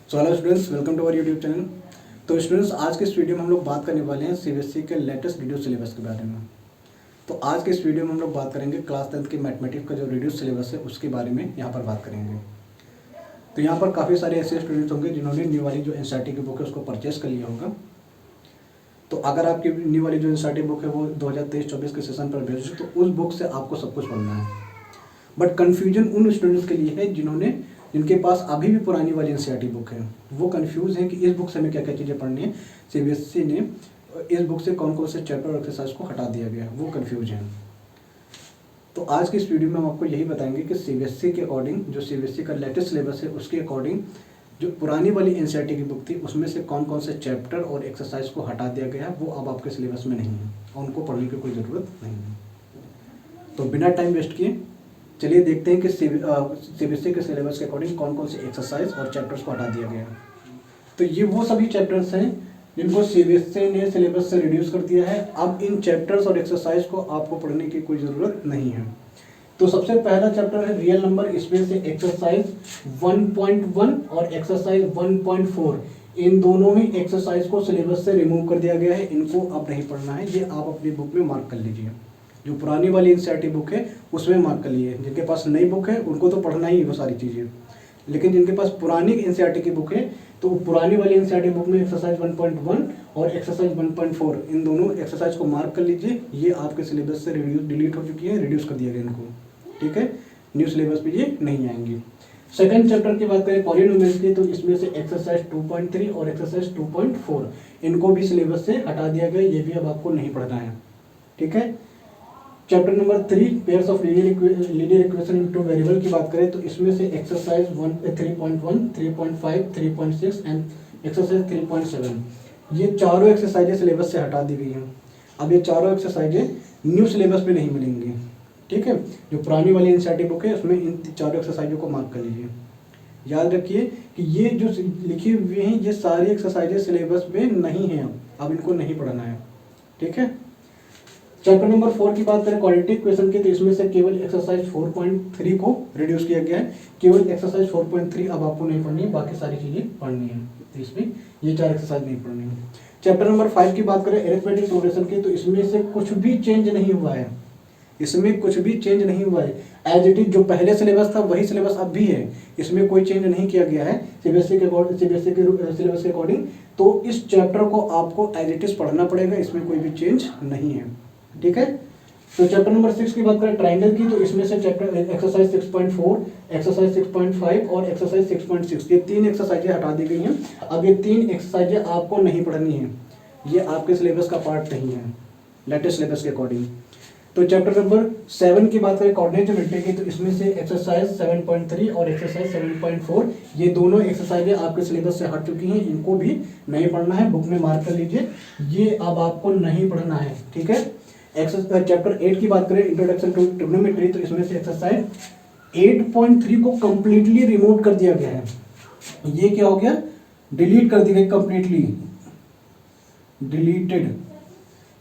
So hello students, welcome to our YouTube channel. तो students, आज के इस वीडियो में हम लोग बात करने वाले हैं सीबीएसई के लेटेस्ट रिड्यूस सिलेबस के बारे में। तो आज के इस वीडियो में हम लोग बात करेंगे क्लास 10th की मैथमेटिक्स का जो रिड्यूस सिलेबस है उसके बारे में यहाँ पर बात करेंगे। तो यहाँ पर काफ़ी सारे ऐसे स्टूडेंट्स होंगे जिन्होंने न्यू वाली जो एनसीईआरटी की बुक है उसको परचेस कर लिया होगा। तो अगर आपकी न्यू वाली जो एनसीईआरटी बुक है वो 2023-24 के सेशन पर बेस्ड है, तो उस बुक से आपको सब कुछ पढ़ना है। बट कन्फ्यूजन उन स्टूडेंट्स के लिए है जिनके पास अभी भी पुरानी वाली एनसीईआरटी बुक है। वो कंफ्यूज हैं कि इस बुक से हमें क्या क्या चीज़ें पढ़नी है। सीबीएसई ने इस बुक से कौन कौन से चैप्टर और एक्सरसाइज को हटा दिया गया है, वो कंफ्यूज हैं। तो आज की इस वीडियो में हम आपको यही बताएंगे कि सीबीएसई के अकॉर्डिंग, जो सीबीएसई का लेटेस्ट सिलेबस है उसके अकॉर्डिंग जो पुरानी वाली एनसीईआरटी की बुक थी उसमें से कौन कौन से चैप्टर और एक्सरसाइज को हटा दिया गया है, वो अब आपके सिलेबस में नहीं है और उनको पढ़ने की कोई ज़रूरत नहीं है। तो बिना टाइम वेस्ट किए चलिए देखते हैं कि सीबीएसई के सिलेबस के अकॉर्डिंग कौन कौन से एक्सरसाइज और चैप्टर्स को हटा दिया गया है। तो ये वो सभी चैप्टर्स हैं जिनको सीबीएसई ने सिलेबस से रिड्यूस कर दिया है। अब इन चैप्टर्स और एक्सरसाइज को आपको पढ़ने की कोई ज़रूरत नहीं है। तो सबसे पहला चैप्टर है रियल नंबर। इसमें से एक्सरसाइज 1.1 और एक्सरसाइज 1.4 इन दोनों ही एक्सरसाइज को सिलेबस से रिमूव कर दिया गया है। इनको अब नहीं पढ़ना है, ये आप अपनी बुक में मार्क कर लीजिए। जो पुरानी वाली एनसीईआरटी बुक है उसमें मार्क कर लिए। जिनके पास नई बुक है उनको तो पढ़ना ही वो सारी चीज़ें, लेकिन जिनके पास पुरानी एनसीईआरटी की बुक है तो पुरानी वाली एनसीईआरटी बुक में एक्सरसाइज 1.1 और एक्सरसाइज 1.4 इन दोनों एक्सरसाइज को मार्क कर लीजिए। ये आपके सिलेबस से डिलीट हो चुकी है, रिड्यूस कर दिया गया इनको। ठीक है, न्यू सिलेबस पे ये नहीं आएंगी। सेकंड चैप्टर की बात करें पॉलिनोमियल्स की, तो इसमें से एक्सरसाइज 2.3 और एक्सरसाइज 2.4 इनको भी सिलेबस से हटा दिया गया। ये भी अब आपको नहीं पढ़ना है। ठीक है, chapter number 3 pairs of linear equation into variable की बात करें तो इसमें से एक्सरसाइज 3.1, 3.5, 3.6 एंड एक्सरसाइज 3.7 ये चारों एक्सरसाइजें सिलेबस से हटा दी गई हैं। अब ये चारों एक्सरसाइजें न्यू सिलेबस में नहीं मिलेंगी। ठीक है, जो पुरानी वाली एनसीईआरटी बुक है उसमें इन चारों एक्सरसाइजों को मार्क कर लीजिए। याद रखिए कि ये जो लिखी हुई हैं ये सारी एक्सरसाइजें सिलेबस में नहीं हैं। अब इनको नहीं पढ़ना है। ठीक है, चैप्टर नंबर 4 की बात करें क्वाड्रेटिक इक्वेशन की, तो इसमें से केवल एक्सरसाइज 4.3 को रिड्यूस किया गया है। केवल एक्सरसाइज 4.3 अब आपको नहीं पढ़नी है, बाकी सारी चीजें पढ़नी है। तो इसमें ये 4 एक्सरसाइज नहीं पढ़नी है। चैप्टर नंबर 5 की बात करें अरिथमेटिक प्रोग्रेशन की, तो इसमें से कुछ भी चेंज नहीं हुआ है। इसमें कुछ भी चेंज नहीं हुआ है। एज इट इज जो पहले सिलेबस था वही सिलेबस अब भी है। इसमें कोई चेंज नहीं किया गया है सीबीएसई के सिलेबस के अकॉर्डिंग। तो इस चैप्टर को आपको एज इट इज पढ़ना पड़ेगा, इसमें कोई भी चेंज नहीं है। ठीक है, तो चैप्टर नंबर 6 की बात करें ट्राइंगल की, तो इसमें से चैप्टर एक्सरसाइज 6.4, एक्सरसाइज 6.5 और एक्सरसाइज 6.6 ये 3 एक्सरसाइजें हटा दी गई हैं। अब ये 3 एक्सरसाइजें आपको नहीं पढ़नी है, ये आपके सिलेबस का पार्ट नहीं है लेटेस्ट सिलेबस के अकॉर्डिंग। तो चैप्टर नंबर 7 की बात करें कोऑर्डिनेट ज्योमेट्री की, तो इसमें से एक्सरसाइज 7.3 और एक्सरसाइज 7.4 ये दोनों एक्सरसाइजें आपके सिलेबस से हट चुकी हैं। इनको भी नहीं पढ़ना है, बुक में मार्क कर लीजिए। ये अब आपको नहीं पढ़ना है। ठीक है, चैप्टर 8 की बात करें इंट्रोडक्शन टू ट्रिग्नोमेट्री, तो इसमें से एक्सरसाइज 8.3 को कंप्लीटली रिमूव कर दिया गया है। ये क्या हो गया, डिलीट कर दी गई, कंप्लीटली डिलीटेड।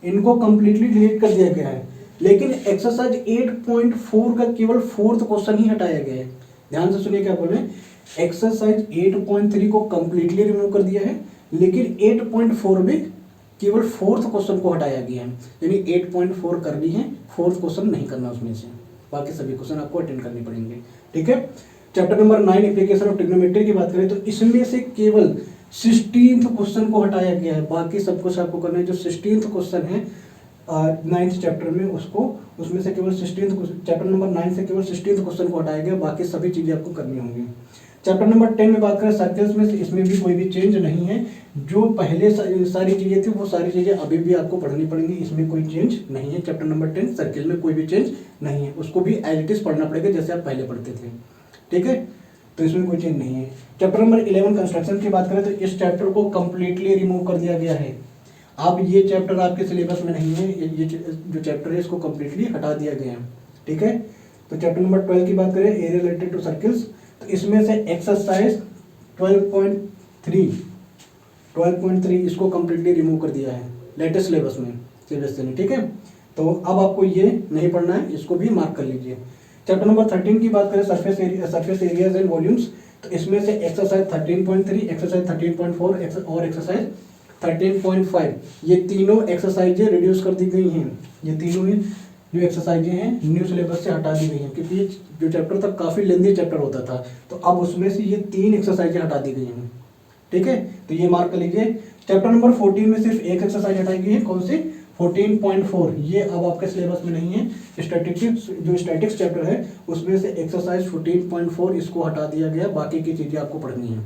इनको कंप्लीटली डिलीट कर दिया गया है। लेकिन एक्सरसाइज 8.4 का केवल 4th क्वेश्चन ही हटाया गया है। ध्यान से सुनिए क्या बोल रहे हैं। एक्सरसाइज 8.3 को कंप्लीटली रिमूव कर दिया है, लेकिन 8.4 में केवल 4th क्वेश्चन को हटाया गया है। यानी 8.4 करनी है, 4th क्वेश्चन नहीं करना उसमें से, बाकी सभी क्वेश्चन आपको अटेंड करने पड़ेंगे। ठीक है, chapter number 9 application of trigonometry की बात करें तो इसमें से केवल 16th क्वेश्चन को हटाया गया है। बाकी सब कुछ आपको करना है। जो 16th क्वेश्चन है 9th चैप्टर में उसमें से केवल 16th चैप्टर नंबर 9 से केवल 16th क्वेश्चन को हटाया गया, बाकी सभी चीजें आपको करनी होंगी। चैप्टर नंबर 10 में बात करें सर्कल्स में, इसमें भी कोई भी चेंज नहीं है। जो पहले सारी चीजें थी वो सारी चीजें अभी भी आपको पढ़नी पड़ेंगी, इसमें कोई चेंज नहीं है। चैप्टर नंबर 10 सर्किल में कोई भी चेंज नहीं है, उसको भी एज इट इज पढ़ना पड़ेगा जैसे आप पहले पढ़ते थे। ठीक है, तो इसमें कोई चेंज नहीं है। चैप्टर नंबर 11 कंस्ट्रक्शन की बात करें तो इस चैप्टर को कंप्लीटली रिमूव कर दिया गया है। अब ये चैप्टर आपके सिलेबस में नहीं है। ये जो चैप्टर है इसको कंप्लीटली हटा दिया गया है। ठीक है, तो चैप्टर नंबर 12 की बात करें एरिया रिलेटेड टू सर्किल्स, तो इसमें से एक्सरसाइज 12.3 इसको कंप्लीटली रिमूव कर दिया है लेटेस्ट सिलेबस में सीबीएसई ने। ठीक है, तो अब आपको ये नहीं पढ़ना है, इसको भी मार्क कर लीजिए। चैप्टर नंबर 13 की बात करें सरफेस एरियाज एंड वॉल्यूम्स, तो इसमें से एक्सरसाइज 13.3, एक्सरसाइज 13.4 और एक्सरसाइज 13.5 ये तीनों एक्सरसाइजें रिड्यूस कर दी गई हैं। ये तीनों ही जो एक्सरसाइजें हैं न्यू सिलेबस से हटा दी गई हैं, क्योंकि ये जो चैप्टर था काफ़ी लेंदी चैप्टर होता था, तो अब उसमें से ये 3 एक्सरसाइजें हटा दी गई हैं। ठीक है, तो ये मार्क कर लीजिए। चैप्टर नंबर 14 में सिर्फ एक एक्सरसाइज हटाई गई है, कौन सी? 14.4। ये अब आपके सिलेबस में नहीं है। स्टैटिस्टिक्स जो स्टैटिक्स चैप्टर है उसमें से एक्सरसाइज 14.4 इसको हटा दिया गया, बाकी की चीज़ें आपको पढ़नी है।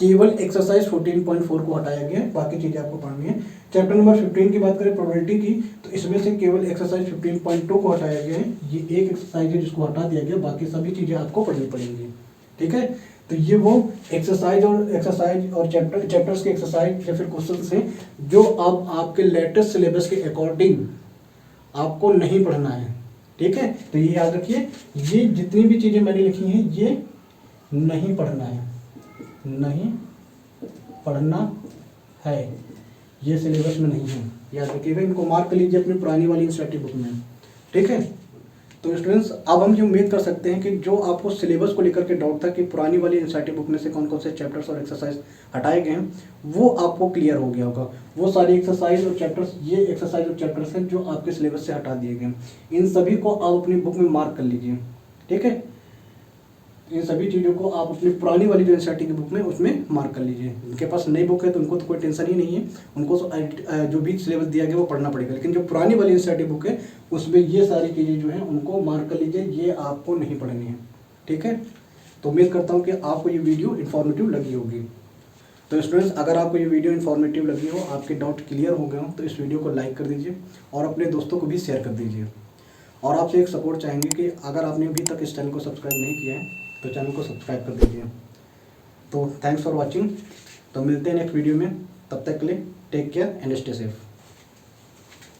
केवल एक्सरसाइज 14.4 को हटाया गया है, बाकी चीज़ें आपको पढ़नी है। चैप्टर नंबर 15 की बात करें प्रोबेबिलिटी की, तो इसमें से केवल एक्सरसाइज 15.2 को हटाया गया है। ये एक एक्सरसाइज है जिसको हटा दिया गया, बाकी सभी चीज़ें आपको पढ़नी पड़ेंगी। ठीक है, तो ये वो एक्सरसाइज और चैप्टर्स के एक्सरसाइज या फिर क्वेश्चन हैं जो अब आपके लेटेस्ट सिलेबस के अकॉर्डिंग आपको नहीं पढ़ना है। ठीक है, तो ये याद रखिए, ये जितनी भी चीज़ें मैंने लिखी हैं ये नहीं पढ़ना है, नहीं पढ़ना है, ये सिलेबस में नहीं है, याद रखिएगा। इनको मार्क कर लीजिए अपनी पुरानी वाली एनसीईआरटी बुक में। ठीक है, तो स्टूडेंट्स अब हम ये उम्मीद कर सकते हैं कि जो आपको सिलेबस को लेकर के डाउट था कि पुरानी वाली एनसीईआरटी बुक में से कौन कौन से चैप्टर्स और एक्सरसाइज हटाए गए हैं, वो आपको क्लियर हो गया होगा। वो सारी एक्सरसाइज और चैप्टर्स, ये एक्सरसाइज और चैप्टर्स हैं जो आपके सिलेबस से हटा दिए गए। इन सभी को आप अपनी बुक में मार्क कर लीजिए। ठीक है, इन सभी चीज़ों को आप अपनी पुरानी वाली जो एनसीईआरटी की बुक में उसमें मार्क कर लीजिए। उनके पास नई बुक है तो उनको तो कोई टेंशन ही नहीं है, उनको जो भी सिलेबस दिया गया वो पढ़ना पड़ेगा। लेकिन जो पुरानी वाली एनसीईआरटी बुक है उसमें ये सारी चीज़ें जो हैं उनको मार्क कर लीजिए, ये आपको नहीं पढ़नी है। ठीक है, तो उम्मीद करता हूँ कि आपको ये वीडियो इन्फॉर्मेटिव लगी होगी। तो स्टूडेंट्स, अगर आपको ये वीडियो इन्फॉर्मेटिव लगी हो, आपके डाउट क्लियर हो गए हो, तो इस वीडियो को लाइक कर दीजिए और अपने दोस्तों को भी शेयर कर दीजिए। और आपसे एक सपोर्ट चाहेंगे कि अगर आपने अभी तक इस चैनल को सब्सक्राइब नहीं किया है तो चैनल को सब्सक्राइब कर दीजिए। तो थैंक्स फॉर वॉचिंग। तो मिलते हैं नेक्स्ट वीडियो में, तब तक के लिए take care and stay safe.